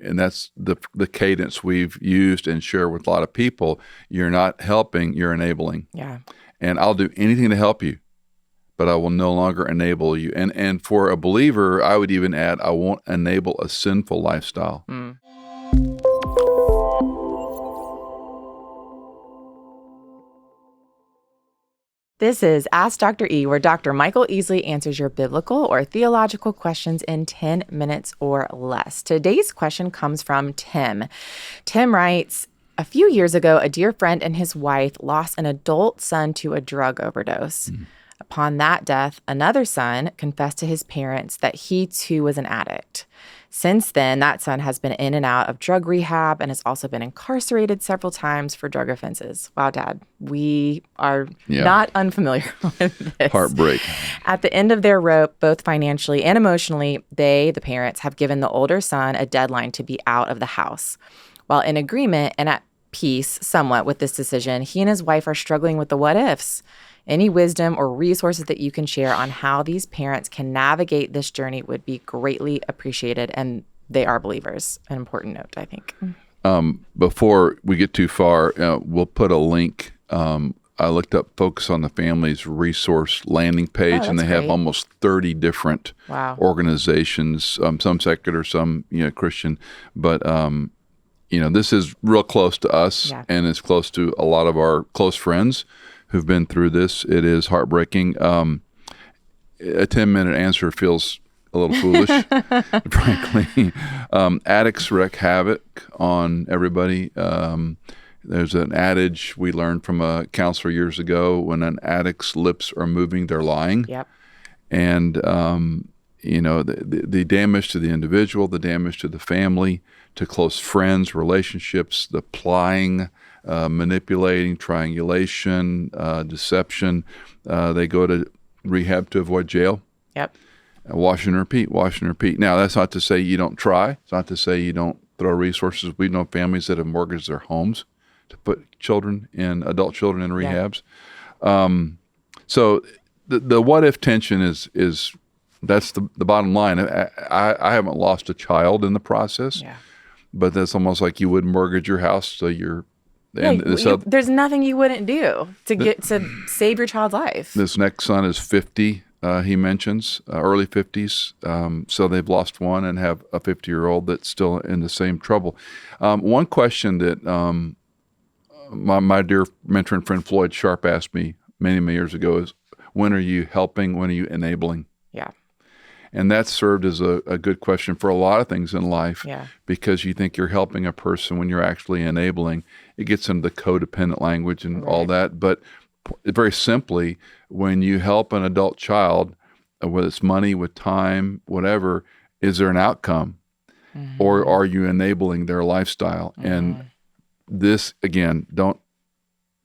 and that's the cadence we've used and share with a lot of people. You're not helping, you're enabling. Yeah. And I'll do anything to help you, but I will no longer enable you. And for a believer, I would even add, I won't enable a sinful lifestyle. Mm. This is Ask Dr. E, where Dr. Michael Easley answers your biblical or theological questions in 10 minutes or less. Today's question comes from Tim. Tim writes, a few years ago, a dear friend and his wife lost an adult son to a drug overdose. Upon that death, another son confessed to his parents that he too was an addict. Since then, that son has been in and out of drug rehab and has also been incarcerated several times for drug offenses. Wow, Dad, we are not unfamiliar with this. Heartbreak. At the end of their rope, both financially and emotionally, the parents, have given the older son a deadline to be out of the house. While in agreement and at peace somewhat with this decision, he and his wife are struggling with the what ifs. Any wisdom or resources that you can share on how these parents can navigate this journey would be greatly appreciated. And they are believers. An important note, I think. Before we get too far, we'll put a link. I looked up Focus on the Family's resource landing page, and they have almost 30 different organizations, some secular, some Christian. But, this is real close to us, and it's close to a lot of our close friends who've been through this. It is heartbreaking. A 10-minute answer feels a little foolish, frankly. Addicts wreak havoc on everybody. There's an adage we learned from a counselor years ago: when an addict's lips are moving, they're lying. Yep. And, the damage to the individual, the damage to the family, to close friends, relationships, the plying, manipulating, triangulation, deception. They go to rehab to avoid jail. Yep. Wash and repeat, wash and repeat. Now, that's not to say you don't try. It's not to say you don't throw resources. We know families that have mortgaged their homes to put adult children in rehabs. So the what if tension is that's the bottom line. I haven't lost a child in the process, but that's almost like you would mortgage your house, so you're. There's nothing you wouldn't do to save your child's life. This next son is 50, he mentions, early 50s. So they've lost one and have a 50-year-old that's still in the same trouble. One question that my dear mentor and friend Floyd Sharp asked me many, many years ago is, when are you helping? When are you enabling? Yeah. And that served as a good question for a lot of things in life, because you think you're helping a person when you're actually enabling. It gets into the codependent language and all that. But very simply, when you help an adult child, whether it's money, with time, whatever, is there an outcome? Or are you enabling their lifestyle? And this, again, don't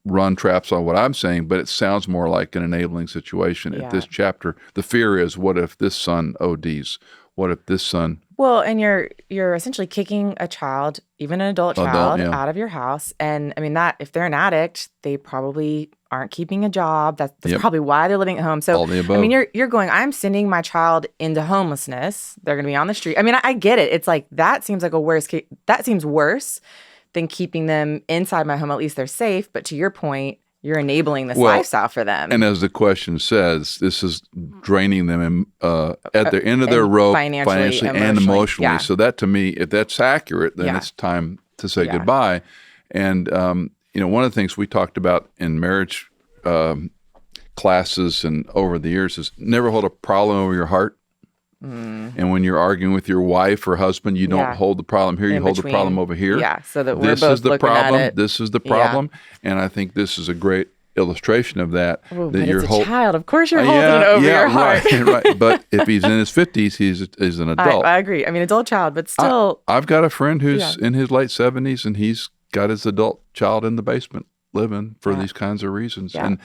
run traps on what I'm saying, but it sounds more like an enabling situation. At this chapter, the fear is, what if this son ODs? What if this son... Well, and you're essentially kicking a child, even an adult child, out of your house. And I mean, that if they're an addict, they probably aren't keeping a job. That's probably why they're living at home. So, all the above. I mean, you're going, I'm sending my child into homelessness. They're going to be on the street. I mean, I get it. It's like, that seems like a worse case. That seems worse than keeping them inside my home. At least they're safe. But to your point, you're enabling this lifestyle for them. And as the question says, this is draining them at the end of their rope, financially and emotionally. Yeah. So that, to me, if that's accurate, then it's time to say goodbye. And, one of the things we talked about in marriage classes and over the years is never hold a problem over your heart. And when you're arguing with your wife or husband, you don't hold the problem here, you hold the problem over here. Yeah, so that we're both looking at it. This is the problem. And I think this is a great illustration of that. Ooh, that you're a child. Of course you're holding it over your heart. Right. But if he's in his 50s, he's an adult. I agree. I mean, adult child, but still. I've got a friend who's in his late 70s, and he's got his adult child in the basement living for these kinds of reasons. And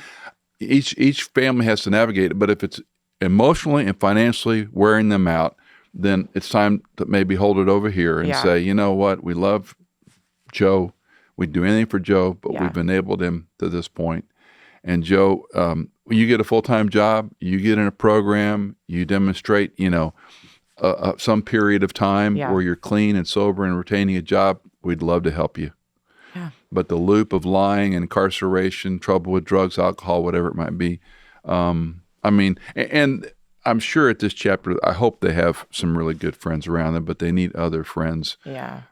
each family has to navigate it. But if it's emotionally and financially wearing them out, then it's time to maybe hold it over here and say, you know what, we love Joe. We'd do anything for Joe, but we've enabled him to this point. And Joe, you get a full-time job, you get in a program, you demonstrate, some period of time where you're clean and sober and retaining a job, we'd love to help you. Yeah. But the loop of lying, incarceration, trouble with drugs, alcohol, whatever it might be, and I'm sure at this chapter, I hope they have some really good friends around them, but they need other friends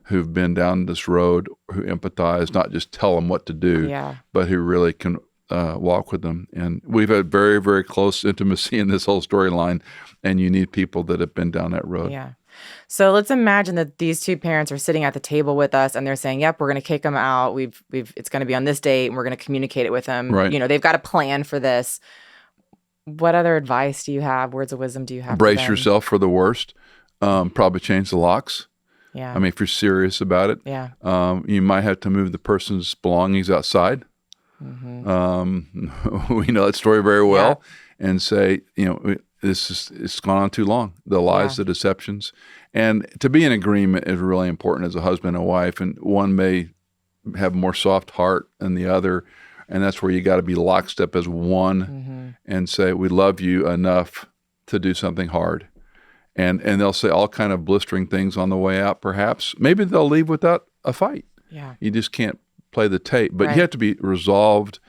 who've been down this road, who empathize, not just tell them what to do, but who really can walk with them. And we've had very, very close intimacy in this whole storyline, and you need people that have been down that road. Yeah. So let's imagine that these two parents are sitting at the table with us, and they're saying, "Yep, we're going to kick them out. It's going to be on this date, and we're going to communicate it with them." Right. They've got a plan for this. What other advice do you have? Words of wisdom do you have? Brace yourself for the worst. Probably change the locks. Yeah. If you're serious about it. Yeah. You might have to move the person's belongings outside. Mm-hmm. We know that story very well, and say, it's gone on too long. The lies, the deceptions, and to be in agreement is really important as a husband and wife. And one may have more soft heart than the other. And that's where you got to be lockstep as one and say, we love you enough to do something hard. And they'll say all kind of blistering things on the way out, perhaps. Maybe they'll leave without a fight. Yeah. You just can't play the tape. But you have to be resolved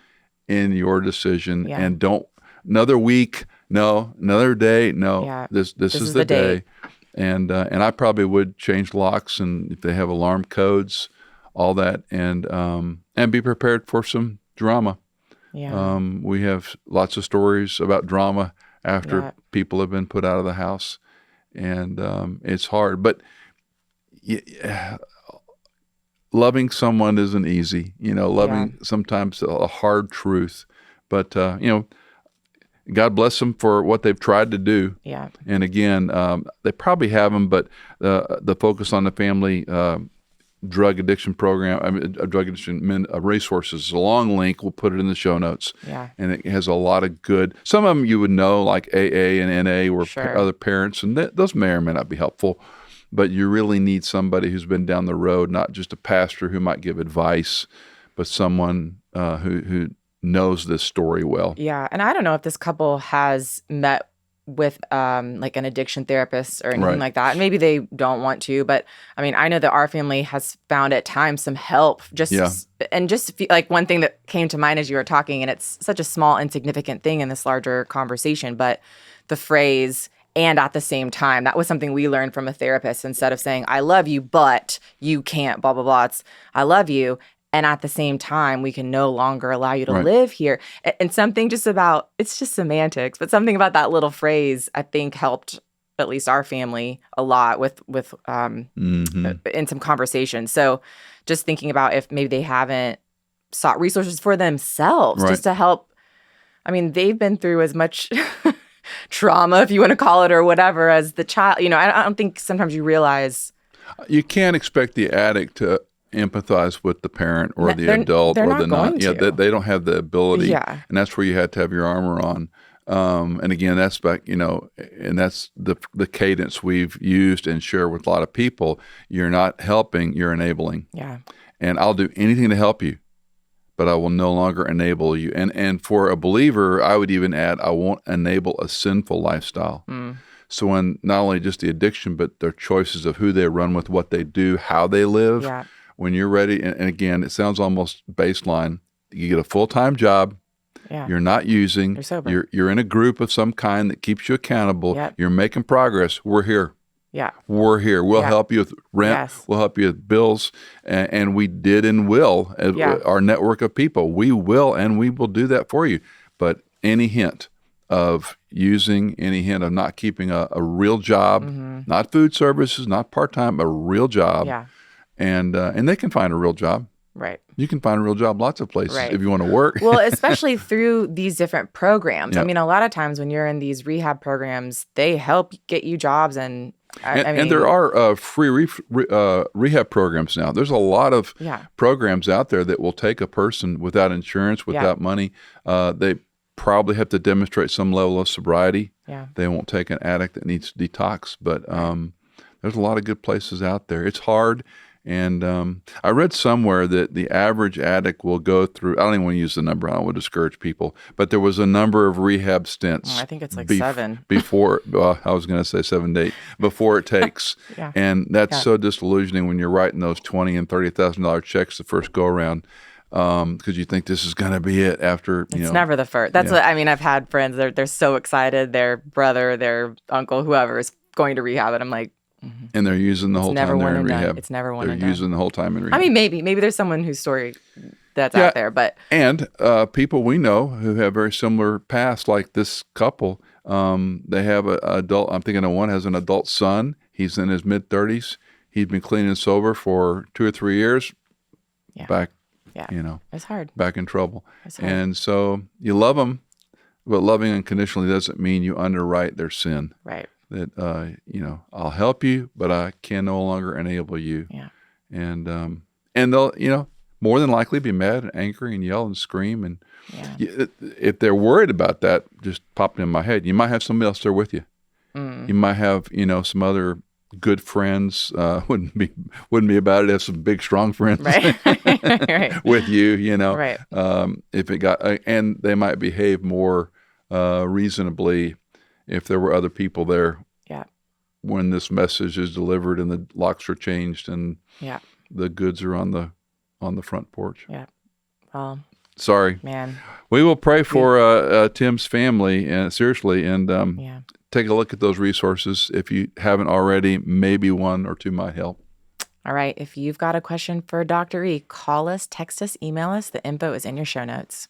in your decision and don't, another week, no, another day, no. Yeah. This is the day. And I probably would change locks, and if they have alarm codes, all that, and be prepared for some drama. Yeah. We have lots of stories about drama after people have been put out of the house, and it's hard. But loving someone isn't easy. Loving sometimes a hard truth. But God bless them for what they've tried to do. Yeah. And again, they probably haven't, but the focus on the family drug addiction program, drug addiction resources, a long link. We'll put it in the show notes. Yeah. And it has a lot of good. Some of them you would know, like AA and NA, or other parents, and those may or may not be helpful. But you really need somebody who's been down the road, not just a pastor who might give advice, but someone who knows this story well. Yeah. And I don't know if this couple has met with like an addiction therapist or anything like that. And maybe they don't want to, but I know that our family has found at times some help. Like one thing that came to mind as you were talking, and it's such a small, insignificant thing in this larger conversation, but the phrase, "and at the same time," that was something we learned from a therapist. Instead of saying, "I love you, but you can't, blah, blah, blah," it's, "I love you, and at the same time, we can no longer allow you to live here." And something just about, it's just semantics, but something about that little phrase, I think, helped at least our family a lot with in some conversations. So just thinking about if maybe they haven't sought resources for themselves just to help. They've been through as much trauma, if you want to call it, or whatever, as the child. I don't think sometimes you realize. You can't expect the addict to empathize with the parent or the adult or the non. They don't have the ability. Yeah. And that's where you had to have your armor on. And again, that's back, and that's the cadence we've used and share with a lot of people. You're not helping, you're enabling. Yeah. And I'll do anything to help you, but I will no longer enable you. And for a believer, I would even add, I won't enable a sinful lifestyle. So when not only just the addiction, but their choices of who they run with, what they do, how they live. Yeah. When you're ready, and again, it sounds almost baseline. You get a full-time job. Yeah. You're not using. You're sober. You're in a group of some kind that keeps you accountable. Yep. You're making progress. We're here. Yeah. We're here. We'll help you with rent. Yes. We'll help you with bills. And we did and will. Our network of people. We will and we will do that for you. But any hint of using, any hint of not keeping a real job, not food services, not part-time, a real job. Yeah. And they can find a real job. Right. You can find a real job lots of places if you want to work. Well, especially through these different programs. Yep. A lot of times when you're in these rehab programs, they help get you jobs. And there are free rehab programs now. There's a lot of programs out there that will take a person without insurance, without money. They probably have to demonstrate some level of sobriety. Yeah. They won't take an addict that needs to detox. But there's a lot of good places out there. It's hard. And I read somewhere that the average addict will go through, I don't even want to use the number, I don't want to discourage people, but there was a number of rehab stints. I think it's like 7. Before, well, I was going to say 7 to 8, before it takes. Yeah. And that's so disillusioning when you're writing those $20,000 and $30,000 checks the first go around. Because you think this is going to be it after, It's never the first. That's what, I mean, I've had friends, they're so excited, their brother, their uncle, whoever is going to rehab, and I'm like, and they're using the whole time they're in rehab. It's never one and done. They're using the whole time in rehab. I mean, maybe there's someone whose story that's out there, but. And people we know who have very similar pasts, like this couple, they have an adult, I'm thinking of one has an adult son. He's in his mid-30s. He's been clean and sober for 2 or 3 years. Back. Yeah, it's hard. Back in trouble. And so you love them, but loving unconditionally doesn't mean you underwrite their sin. Right. That, I'll help you, but I can no longer enable you. Yeah. And they'll, more than likely be mad and angry and yell and scream. And if they're worried about that, just popped in my head, you might have somebody else there with you. You might have, some other good friends. Wouldn't be about it. Have some big, strong friends right. with you. Right. If it got, and they might behave more reasonably if there were other people there. Yeah. When this message is delivered and the locks are changed and the goods are on the front porch. Yeah. Well. Sorry, man. We will pray for Tim's family, seriously, and take a look at those resources. If you haven't already, maybe 1 or 2 might help. All right. If you've got a question for Dr. E, call us, text us, email us. The info is in your show notes.